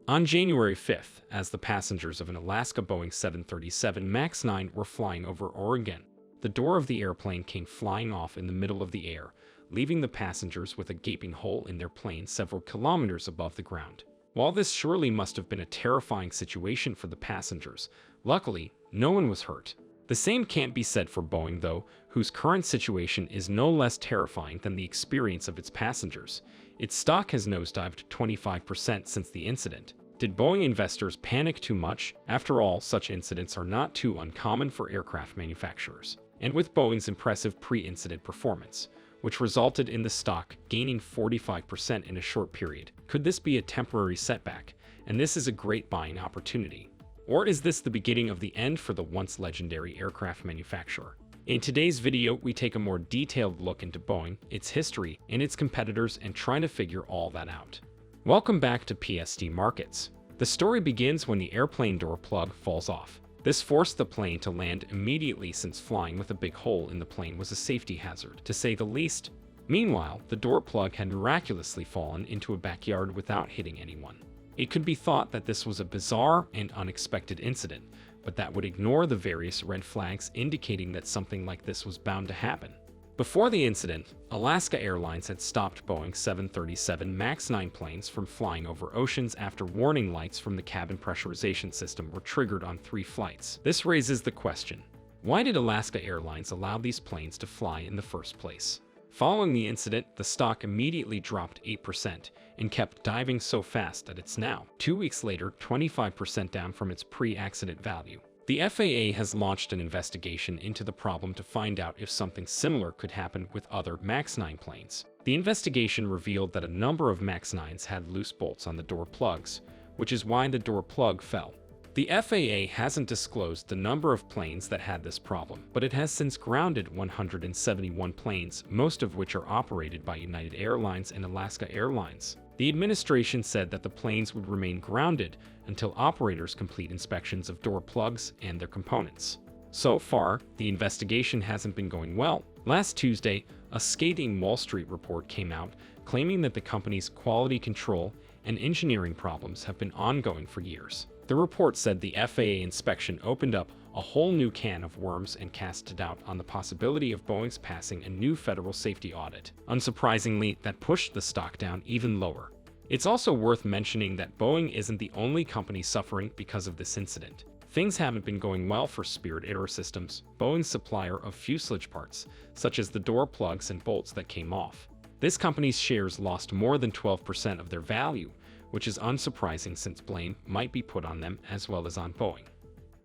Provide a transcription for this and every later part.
On January 5th, as the passengers of an Alaska Boeing 737 MAX 9 were flying over Oregon, the door of the airplane came flying off in the middle of the air, leaving the passengers with a gaping hole in their plane several kilometers above the ground. While this surely must have been a terrifying situation for the passengers, luckily, no one was hurt. The same can't be said for Boeing, though, whose current situation is no less terrifying than the experience of its passengers. Its stock has nosedived 25% since the incident. Did Boeing investors panic too much? After all, such incidents are not too uncommon for aircraft manufacturers. And with Boeing's impressive pre-incident performance, which resulted in the stock gaining 45% in a short period, could this be a temporary setback, and this is a great buying opportunity? Or is this the beginning of the end for the once legendary aircraft manufacturer? In today's video, we take a more detailed look into Boeing, its history, and its competitors, and try to figure all that out. Welcome back to PST Markets. The story begins when the airplane door plug falls off. This forced the plane to land immediately, since flying with a big hole in the plane was a safety hazard, to say the least. Meanwhile, the door plug had miraculously fallen into a backyard without hitting anyone. It could be thought that this was a bizarre and unexpected incident, but that would ignore the various red flags indicating that something like this was bound to happen. Before the incident, Alaska Airlines had stopped Boeing 737 MAX 9 planes from flying over oceans after warning lights from the cabin pressurization system were triggered on 3 flights. This raises the question, why did Alaska Airlines allow these planes to fly in the first place? Following the incident, the stock immediately dropped 8% and kept diving so fast that it's now, 2 weeks later, 25% down from its pre-accident value. The FAA has launched an investigation into the problem to find out if something similar could happen with other MAX 9 planes. The investigation revealed that a number of MAX 9s had loose bolts on the door plugs, which is why the door plug fell. The FAA hasn't disclosed the number of planes that had this problem, but it has since grounded 171 planes, most of which are operated by United Airlines and Alaska Airlines. The administration said that the planes would remain grounded until operators complete inspections of door plugs and their components. So far, the investigation hasn't been going well. Last Tuesday, a scathing Wall Street report came out claiming that the company's quality control and engineering problems have been ongoing for years. The report said the FAA inspection opened up a whole new can of worms and cast doubt on the possibility of Boeing's passing a new federal safety audit. Unsurprisingly, that pushed the stock down even lower. It's also worth mentioning that Boeing isn't the only company suffering because of this incident. Things haven't been going well for Spirit Aerosystems, Boeing's supplier of fuselage parts, such as the door plugs and bolts that came off. This company's shares lost more than 12% of their value, which is unsurprising since blame might be put on them as well as on Boeing.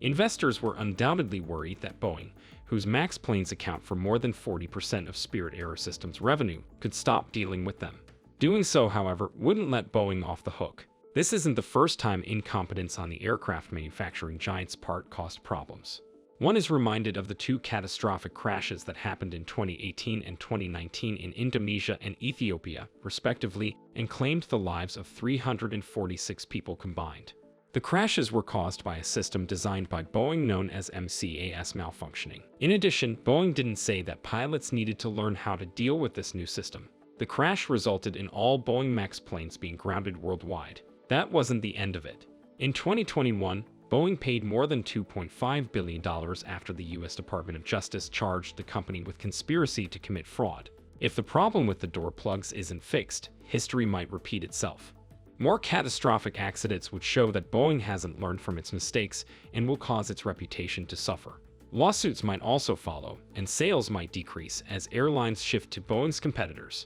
Investors were undoubtedly worried that Boeing, whose MAX planes account for more than 40% of Spirit Aerosystems' revenue, could stop dealing with them. Doing so, however, wouldn't let Boeing off the hook. This isn't the first time incompetence on the aircraft manufacturing giant's part caused problems. One is reminded of the 2 catastrophic crashes that happened in 2018 and 2019 in Indonesia and Ethiopia, respectively, and claimed the lives of 346 people combined. The crashes were caused by a system designed by Boeing known as MCAS malfunctioning. In addition, Boeing didn't say that pilots needed to learn how to deal with this new system. The crash resulted in all Boeing MAX planes being grounded worldwide. That wasn't the end of it. In 2021, Boeing paid more than $2.5 billion after the U.S. Department of Justice charged the company with conspiracy to commit fraud. If the problem with the door plugs isn't fixed, history might repeat itself. More catastrophic accidents would show that Boeing hasn't learned from its mistakes and will cause its reputation to suffer. Lawsuits might also follow, and sales might decrease as airlines shift to Boeing's competitors.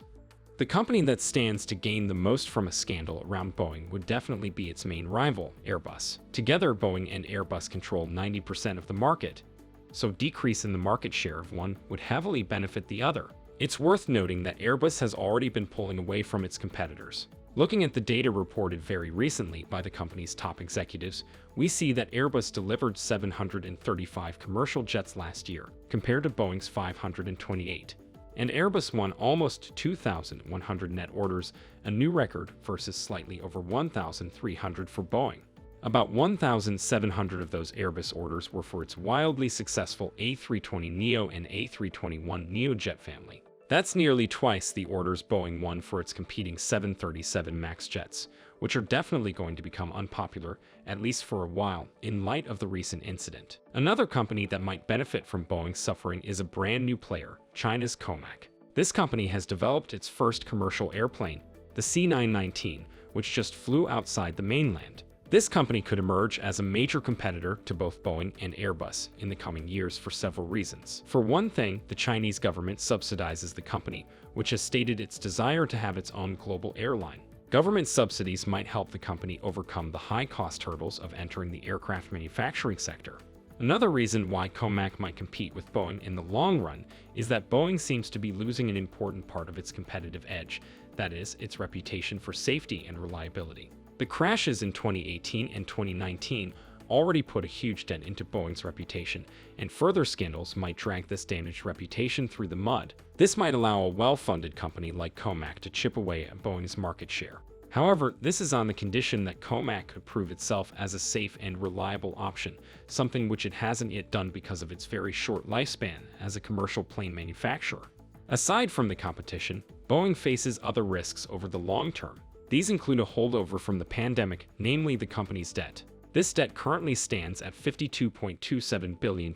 The company that stands to gain the most from a scandal around Boeing would definitely be its main rival, Airbus. Together, Boeing and Airbus control 90% of the market, so decrease in the market share of one would heavily benefit the other. It's worth noting that Airbus has already been pulling away from its competitors. Looking at the data reported very recently by the company's top executives, we see that Airbus delivered 735 commercial jets last year, compared to Boeing's 528. And Airbus won almost 2,100 net orders, a new record versus slightly over 1,300 for Boeing. About 1,700 of those Airbus orders were for its wildly successful A320neo and A321neo jet family. That's nearly twice the orders Boeing won for its competing 737 MAX jets, which are definitely going to become unpopular, at least for a while, in light of the recent incident. Another company that might benefit from Boeing's suffering is a brand new player, China's Comac. This company has developed its first commercial airplane, the C919, which just flew outside the mainland. This company could emerge as a major competitor to both Boeing and Airbus in the coming years for several reasons. For one thing, the Chinese government subsidizes the company, which has stated its desire to have its own global airline. Government subsidies might help the company overcome the high-cost hurdles of entering the aircraft manufacturing sector. Another reason why Comac might compete with Boeing in the long run is that Boeing seems to be losing an important part of its competitive edge, that is, its reputation for safety and reliability. The crashes in 2018 and 2019 already put a huge dent into Boeing's reputation, and further scandals might drag this damaged reputation through the mud. This might allow a well-funded company like Comac to chip away at Boeing's market share. However, this is on the condition that Comac could prove itself as a safe and reliable option, something which it hasn't yet done because of its very short lifespan as a commercial plane manufacturer. Aside from the competition, Boeing faces other risks over the long term. These include a holdover from the pandemic, namely the company's debt. This debt currently stands at $52.27 billion,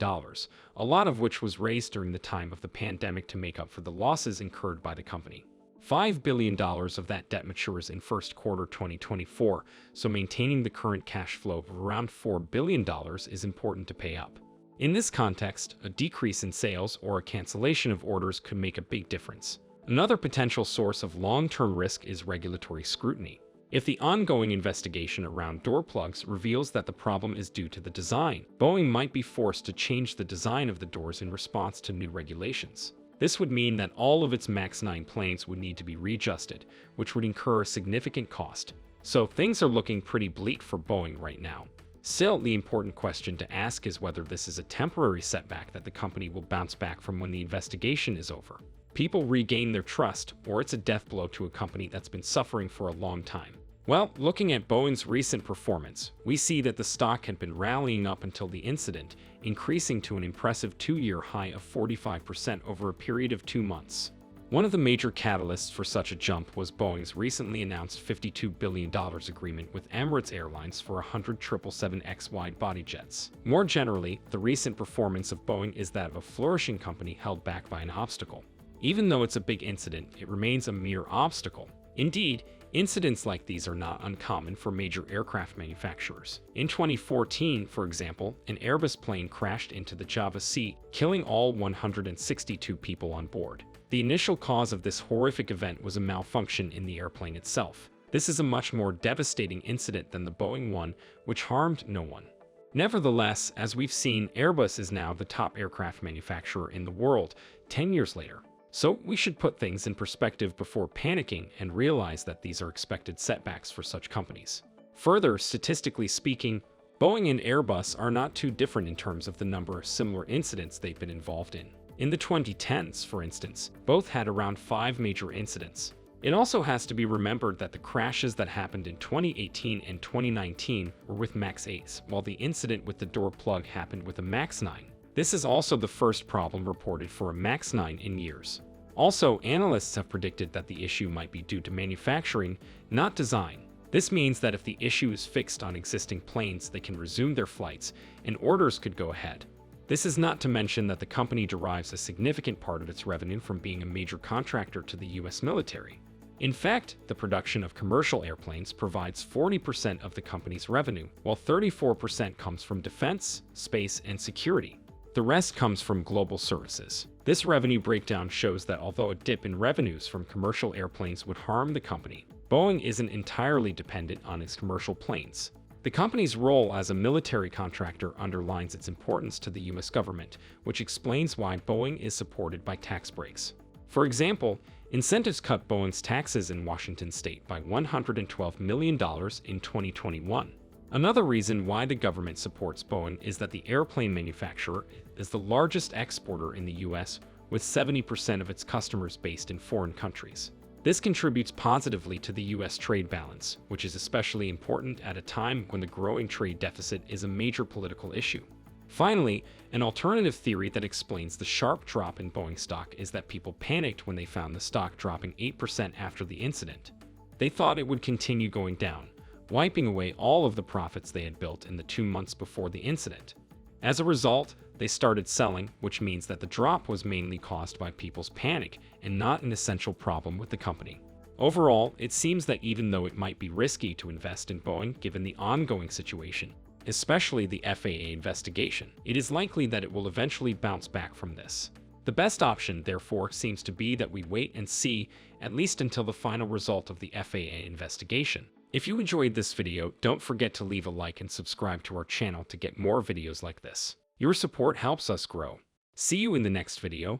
a lot of which was raised during the time of the pandemic to make up for the losses incurred by the company. $5 billion of that debt matures in first quarter 2024, so maintaining the current cash flow of around $4 billion is important to pay up. In this context, a decrease in sales or a cancellation of orders could make a big difference. Another potential source of long-term risk is regulatory scrutiny. If the ongoing investigation around door plugs reveals that the problem is due to the design, Boeing might be forced to change the design of the doors in response to new regulations. This would mean that all of its MAX 9 planes would need to be readjusted, which would incur a significant cost. So things are looking pretty bleak for Boeing right now. Still, the important question to ask is whether this is a temporary setback that the company will bounce back from when the investigation is over. People regain their trust, or it's a death blow to a company that's been suffering for a long time. Well, looking at Boeing's recent performance, we see that the stock had been rallying up until the incident, increasing to an impressive 2-year high of 45% over a period of 2 months. One of the major catalysts for such a jump was Boeing's recently announced $52 billion agreement with Emirates Airlines for 100 777X wide-body jets. More generally, the recent performance of Boeing is that of a flourishing company held back by an obstacle. Even though it's a big incident, it remains a mere obstacle. Indeed, incidents like these are not uncommon for major aircraft manufacturers. In 2014, for example, an Airbus plane crashed into the Java Sea, killing all 162 people on board. The initial cause of this horrific event was a malfunction in the airplane itself. This is a much more devastating incident than the Boeing one, which harmed no one. Nevertheless, as we've seen, Airbus is now the top aircraft manufacturer in the world 10 years later. So we should put things in perspective before panicking and realize that these are expected setbacks for such companies. Further, statistically speaking, Boeing and Airbus are not too different in terms of the number of similar incidents they've been involved in. In the 2010s, for instance, both had around 5 major incidents. It also has to be remembered that the crashes that happened in 2018 and 2019 were with MAX 8s, while the incident with the door plug happened with a MAX 9. This is also the first problem reported for a MAX 9 in years. Also, analysts have predicted that the issue might be due to manufacturing, not design. This means that if the issue is fixed on existing planes, they can resume their flights, and orders could go ahead. This is not to mention that the company derives a significant part of its revenue from being a major contractor to the US military. In fact, the production of commercial airplanes provides 40% of the company's revenue, while 34% comes from defense, space, and security. The rest comes from global services. This revenue breakdown shows that although a dip in revenues from commercial airplanes would harm the company, Boeing isn't entirely dependent on its commercial planes. The company's role as a military contractor underlines its importance to the US government, which explains why Boeing is supported by tax breaks. For example, incentives cut Boeing's taxes in Washington state by $112 million in 2021. Another reason why the government supports Boeing is that the airplane manufacturer is the largest exporter in the US, with 70% of its customers based in foreign countries. This contributes positively to the US trade balance, which is especially important at a time when the growing trade deficit is a major political issue. Finally, an alternative theory that explains the sharp drop in Boeing stock is that people panicked when they found the stock dropping 8% after the incident. They thought it would continue going down, wiping away all of the profits they had built in the 2 months before the incident. As a result, they started selling, which means that the drop was mainly caused by people's panic and not an essential problem with the company. Overall, it seems that even though it might be risky to invest in Boeing given the ongoing situation, especially the FAA investigation, it is likely that it will eventually bounce back from this. The best option, therefore, seems to be that we wait and see, at least until the final result of the FAA investigation. If you enjoyed this video, don't forget to leave a like and subscribe to our channel to get more videos like this. Your support helps us grow. See you in the next video.